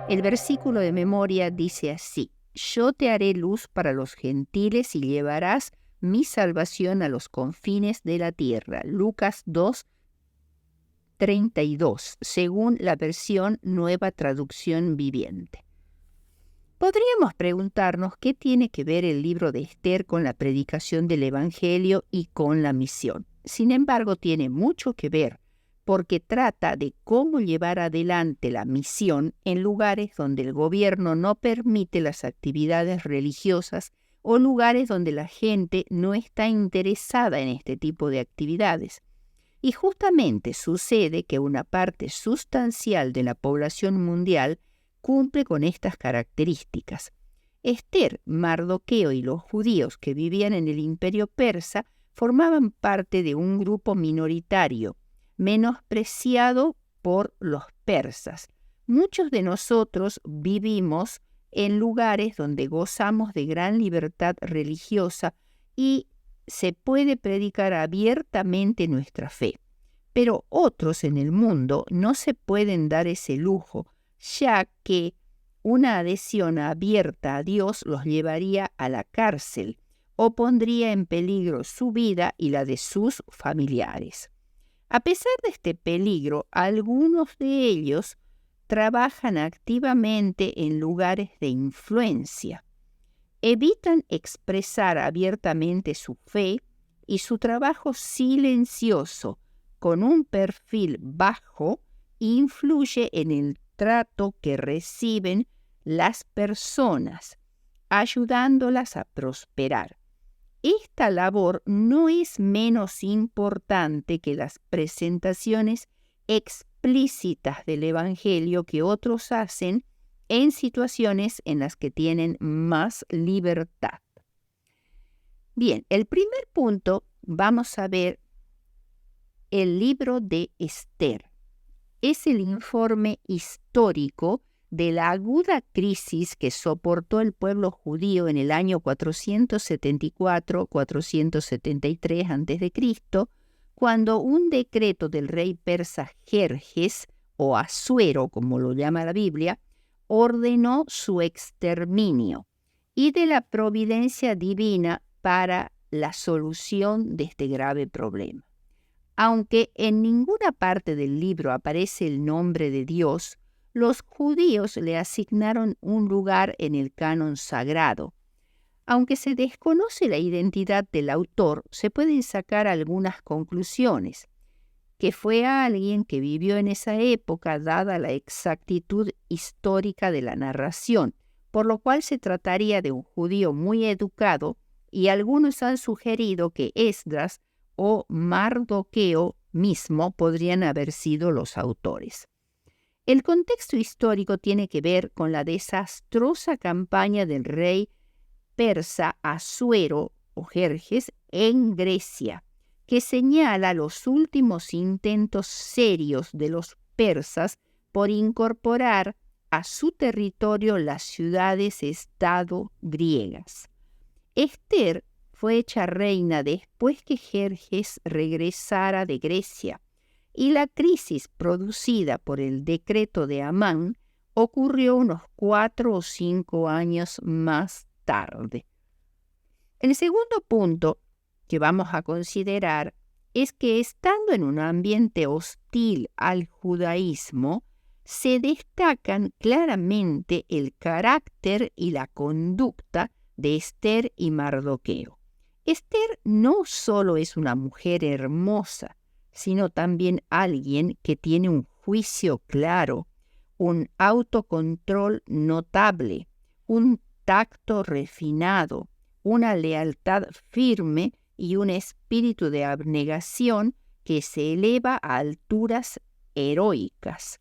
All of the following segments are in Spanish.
El versículo de memoria dice así: Yo te haré luz para los gentiles y llevarás mi salvación a los confines de la tierra. Lucas 2:32, según la versión Nueva Traducción Viviente. Podríamos preguntarnos qué tiene que ver el libro de Esther con la predicación del Evangelio y con la misión. Sin embargo, tiene mucho que ver, porque trata de cómo llevar adelante la misión en lugares donde el gobierno no permite las actividades religiosas o lugares donde la gente no está interesada en este tipo de actividades. Y justamente sucede que una parte sustancial de la población mundial cumple con estas características. Esther, Mardoqueo y los judíos que vivían en el imperio persa formaban parte de un grupo minoritario, menospreciado por los persas. Muchos de nosotros vivimos en lugares donde gozamos de gran libertad religiosa y se puede predicar abiertamente nuestra fe. Pero otros en el mundo no se pueden dar ese lujo, ya que una adhesión abierta a Dios los llevaría a la cárcel o pondría en peligro su vida y la de sus familiares. A pesar de este peligro, algunos de ellos trabajan activamente en lugares de influencia. Evitan expresar abiertamente su fe y su trabajo silencioso, con un perfil bajo, influye en el trato que reciben las personas, ayudándolas a prosperar. Esta labor no es menos importante que las presentaciones explícitas del Evangelio que otros hacen en situaciones en las que tienen más libertad. Bien, el primer punto, vamos a ver el libro de Esther. Es el informe histórico de la aguda crisis que soportó el pueblo judío en el año 474-473 a.C., cuando un decreto del rey persa Jerjes, o Asuero, como lo llama la Biblia, ordenó su exterminio, y de la providencia divina para la solución de este grave problema. Aunque en ninguna parte del libro aparece el nombre de Dios, los judíos le asignaron un lugar en el canon sagrado. Aunque se desconoce la identidad del autor, se pueden sacar algunas conclusiones: que fue alguien que vivió en esa época dada la exactitud histórica de la narración, por lo cual se trataría de un judío muy educado, y algunos han sugerido que Esdras o Mardoqueo mismo podrían haber sido los autores. El contexto histórico tiene que ver con la desastrosa campaña del rey persa Asuero o Jerjes en Grecia, que señala los últimos intentos serios de los persas por incorporar a su territorio las ciudades-estado griegas. Esther fue hecha reina después que Jerjes regresara de Grecia, y la crisis producida por el decreto de Amán ocurrió unos 4 o 5 años más tarde. El segundo punto que vamos a considerar es que, estando en un ambiente hostil al judaísmo, se destacan claramente el carácter y la conducta de Esther y Mardoqueo. Esther no solo es una mujer hermosa, sino también alguien que tiene un juicio claro, un autocontrol notable, un tacto refinado, una lealtad firme y un espíritu de abnegación que se eleva a alturas heroicas.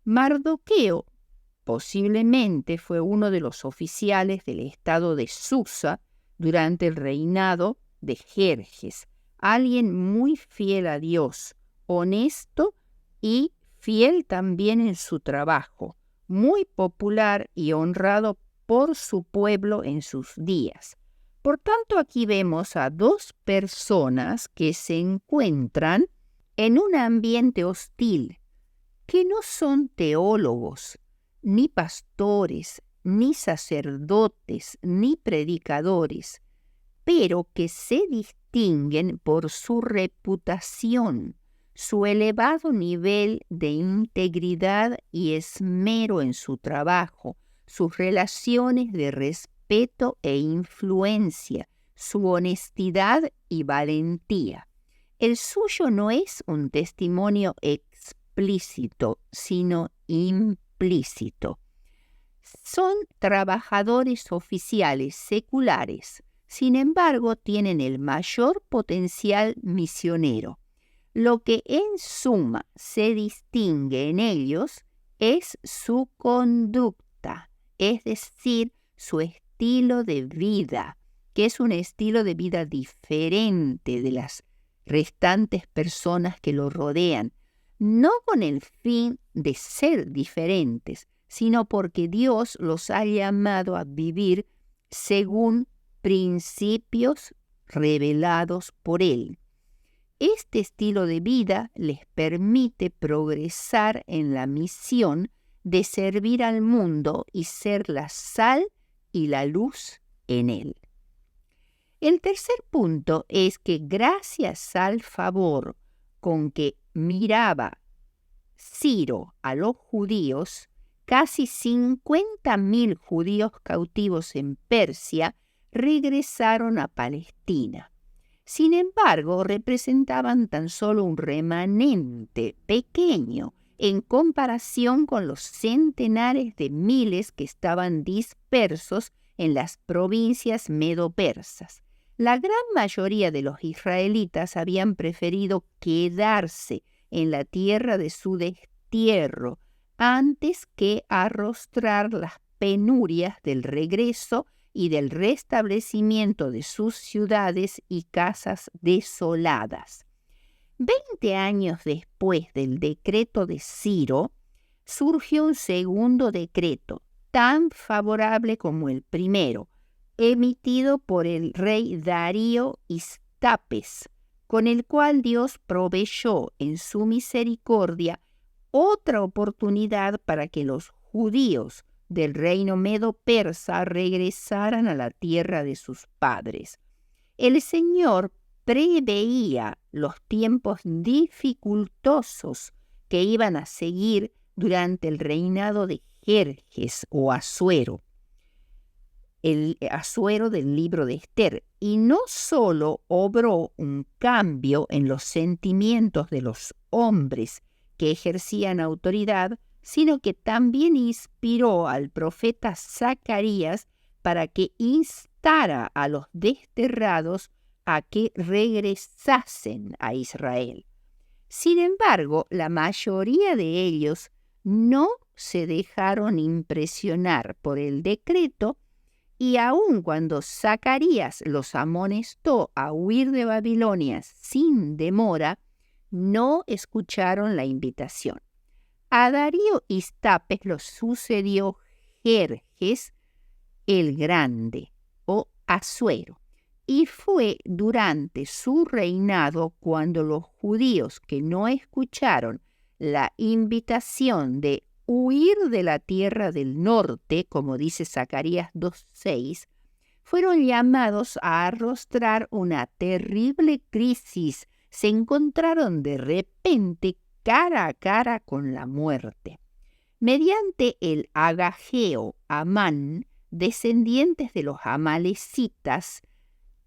Mardoqueo posiblemente fue uno de los oficiales del estado de Susa durante el reinado de Jerjes, alguien muy fiel a Dios, honesto y fiel también en su trabajo, muy popular y honrado por su pueblo en sus días. Por tanto, aquí vemos a dos personas que se encuentran en un ambiente hostil, que no son teólogos, ni pastores, ni sacerdotes, ni predicadores, pero que se distinguen por su reputación, su elevado nivel de integridad y esmero en su trabajo, sus relaciones de respeto e influencia, su honestidad y valentía. El suyo no es un testimonio explícito, sino implícito. Son trabajadores oficiales seculares, sin embargo, tienen el mayor potencial misionero. Lo que en suma se distingue en ellos es su conducta, es decir, su estilo de vida, que es un estilo de vida diferente de las restantes personas que lo rodean, no con el fin de ser diferentes, sino porque Dios los ha llamado a vivir según principios revelados por Él. Este estilo de vida les permite progresar en la misión de servir al mundo y ser la sal y la luz en él. El tercer punto es que gracias al favor con que miraba Ciro a los judíos, casi 50.000 judíos cautivos en Persia regresaron a Palestina. Sin embargo, representaban tan solo un remanente pequeño en comparación con los centenares de miles que estaban dispersos en las provincias medo-persas. La gran mayoría de los israelitas habían preferido quedarse en la tierra de su destierro antes que arrostrar las penurias del regreso y del restablecimiento de sus ciudades y casas desoladas. 20 años después del decreto de Ciro, surgió un segundo decreto, tan favorable como el primero, emitido por el rey Darío Istapes, con el cual Dios proveyó en su misericordia otra oportunidad para que los judíos del reino medo-persa regresaran a la tierra de sus padres. El Señor preveía los tiempos dificultosos que iban a seguir durante el reinado de Jerjes o Asuero, el Asuero del libro de Esther, y no solo obró un cambio en los sentimientos de los hombres que ejercían autoridad, sino que también inspiró al profeta Zacarías para que instara a los desterrados a que regresasen a Israel. Sin embargo, la mayoría de ellos no se dejaron impresionar por el decreto y aun cuando Zacarías los amonestó a huir de Babilonia sin demora, no escucharon la invitación. A Darío Istapes lo sucedió Jerjes el Grande o Asuero, y fue durante su reinado cuando los judíos que no escucharon la invitación de huir de la tierra del norte, como dice Zacarías 2:6, fueron llamados a arrostrar una terrible crisis. Se encontraron de repente cara a cara con la muerte. Mediante el agageo Amán, descendientes de los amalecitas,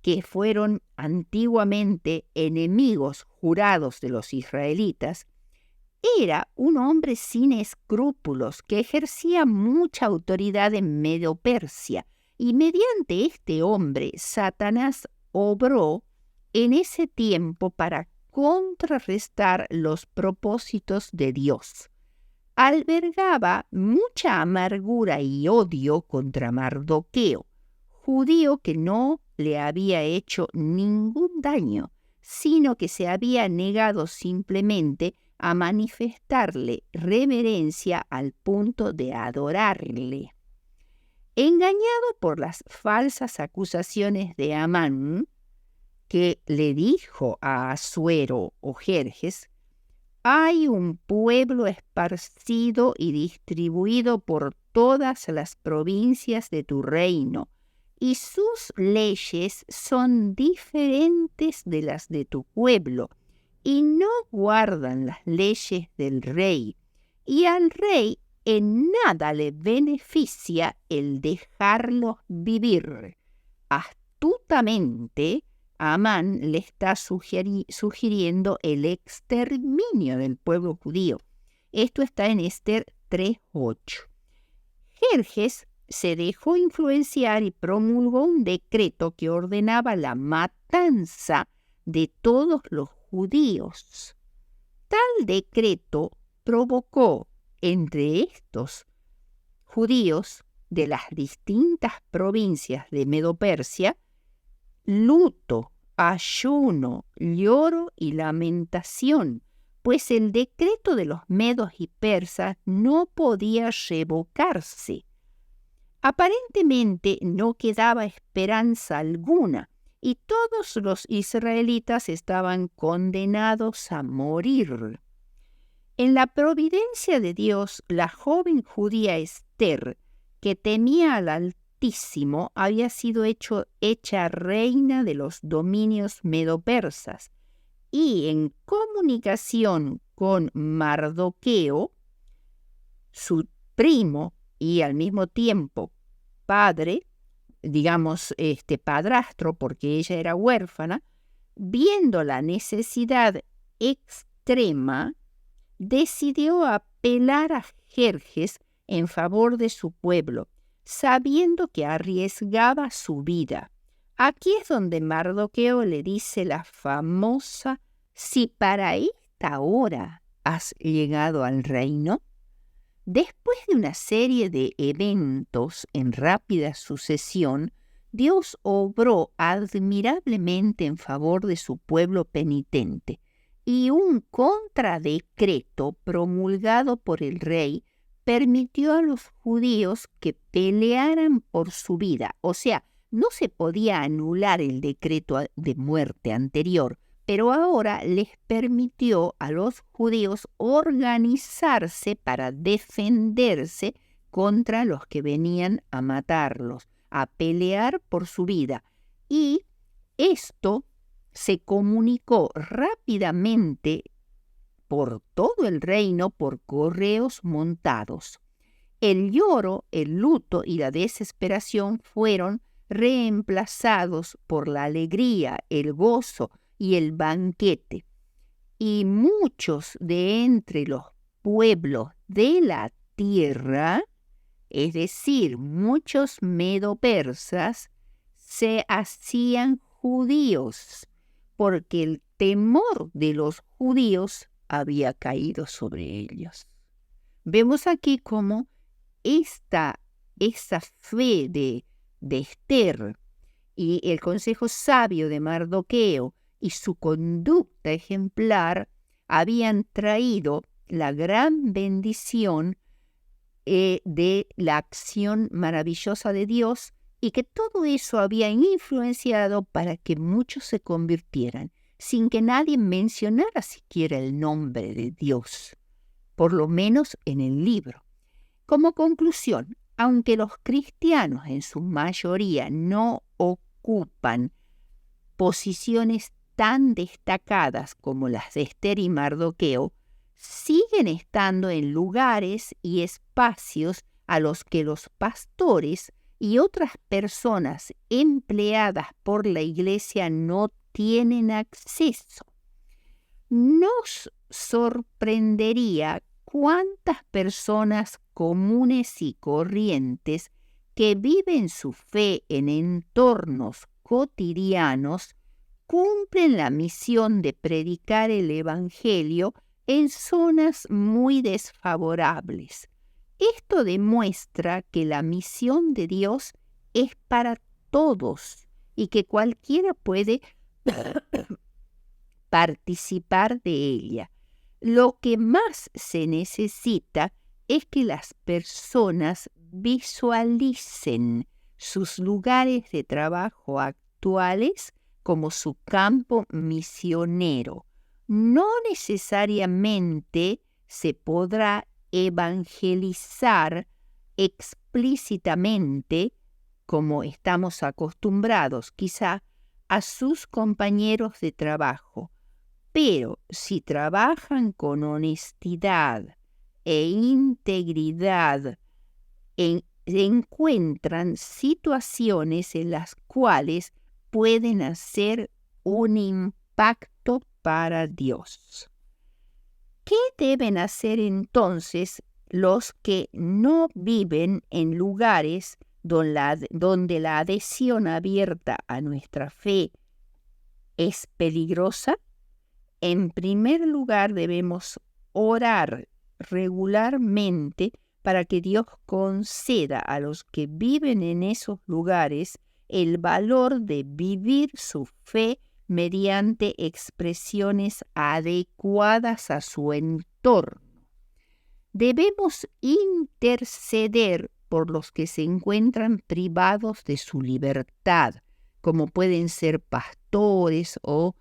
que fueron antiguamente enemigos jurados de los israelitas, era un hombre sin escrúpulos que ejercía mucha autoridad en Medo-Persia, y mediante este hombre Satanás obró en ese tiempo para contrarrestar los propósitos de Dios. Albergaba mucha amargura y odio contra Mardoqueo, judío que no le había hecho ningún daño, sino que se había negado simplemente a manifestarle reverencia al punto de adorarle. Engañado por las falsas acusaciones de Amán, que le dijo a Asuero o Jerjes: hay un pueblo esparcido y distribuido por todas las provincias de tu reino, y sus leyes son diferentes de las de tu pueblo, y no guardan las leyes del rey, y al rey en nada le beneficia el dejarlos vivir. Astutamente, Amán le está sugiriendo el exterminio del pueblo judío. Esto está en Ester 3:8. Jerjes se dejó influenciar y promulgó un decreto que ordenaba la matanza de todos los judíos. Tal decreto provocó entre estos judíos de las distintas provincias de Medo-Persia luto, ayuno, lloro y lamentación, pues el decreto de los medos y persas no podía revocarse. Aparentemente no quedaba esperanza alguna y todos los israelitas estaban condenados a morir. En la providencia de Dios, la joven judía Ester, que temía al Altísimo, había sido hecha reina de los dominios medo-persas, y en comunicación con Mardoqueo, su primo y al mismo tiempo padre, digamos padrastro, porque ella era huérfana, viendo la necesidad extrema, decidió apelar a Jerjes en favor de su pueblo, sabiendo que arriesgaba su vida. Aquí es donde Mardoqueo le dice la famosa: «Si para esta hora has llegado al reino». Después de una serie de eventos en rápida sucesión, Dios obró admirablemente en favor de su pueblo penitente, y un contradecreto promulgado por el rey permitió a los judíos que pelearan por su vida. O sea, no se podía anular el decreto de muerte anterior, pero ahora les permitió a los judíos organizarse para defenderse contra los que venían a matarlos, a pelear por su vida. Y esto se comunicó rápidamente por todo el reino por correos montados. El lloro, el luto y la desesperación fueron reemplazados por la alegría, el gozo y el banquete. Y muchos de entre los pueblos de la tierra, es decir, muchos medo-persas, se hacían judíos, porque el temor de los judíos había caído sobre ellos. Vemos aquí cómo esa fe de Ester y el consejo sabio de Mardoqueo y su conducta ejemplar habían traído la gran bendición de la acción maravillosa de Dios, y que todo eso había influenciado para que muchos se convirtieran, sin que nadie mencionara siquiera el nombre de Dios, por lo menos en el libro. Como conclusión, aunque los cristianos en su mayoría no ocupan posiciones tan destacadas como las de Ester y Mardoqueo, siguen estando en lugares y espacios a los que los pastores y otras personas empleadas por la iglesia no tienen acceso. Nos sorprendería cuántas personas comunes y corrientes que viven su fe en entornos cotidianos cumplen la misión de predicar el Evangelio en zonas muy desfavorables. Esto demuestra que la misión de Dios es para todos y que cualquiera puede participar de ella. Lo que más se necesita es que las personas visualicen sus lugares de trabajo actuales como su campo misionero. No necesariamente se podrá evangelizar explícitamente, como estamos acostumbrados quizá, a sus compañeros de trabajo. Pero si trabajan con honestidad e integridad, encuentran situaciones en las cuales pueden hacer un impacto para Dios. ¿Qué deben hacer entonces los que no viven en lugares donde la adhesión abierta a nuestra fe es peligrosa? En primer lugar, debemos orar regularmente para que Dios conceda a los que viven en esos lugares el valor de vivir su fe mediante expresiones adecuadas a su entorno. Debemos interceder por los que se encuentran privados de su libertad, como pueden ser pastores o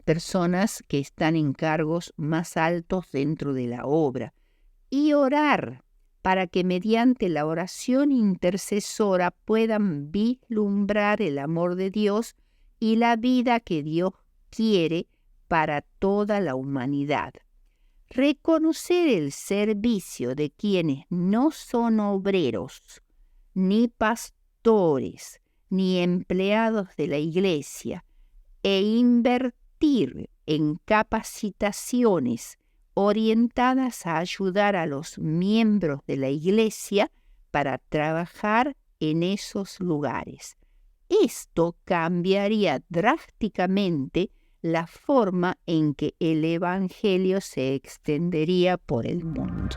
personas que están en cargos más altos dentro de la obra, y orar para que mediante la oración intercesora puedan vislumbrar el amor de Dios y la vida que Dios quiere para toda la humanidad. Reconocer el servicio de quienes no son obreros, ni pastores, ni empleados de la iglesia, e invertir en capacitaciones orientadas a ayudar a los miembros de la iglesia para trabajar en esos lugares. Esto cambiaría drásticamente la forma en que el Evangelio se extendería por el mundo.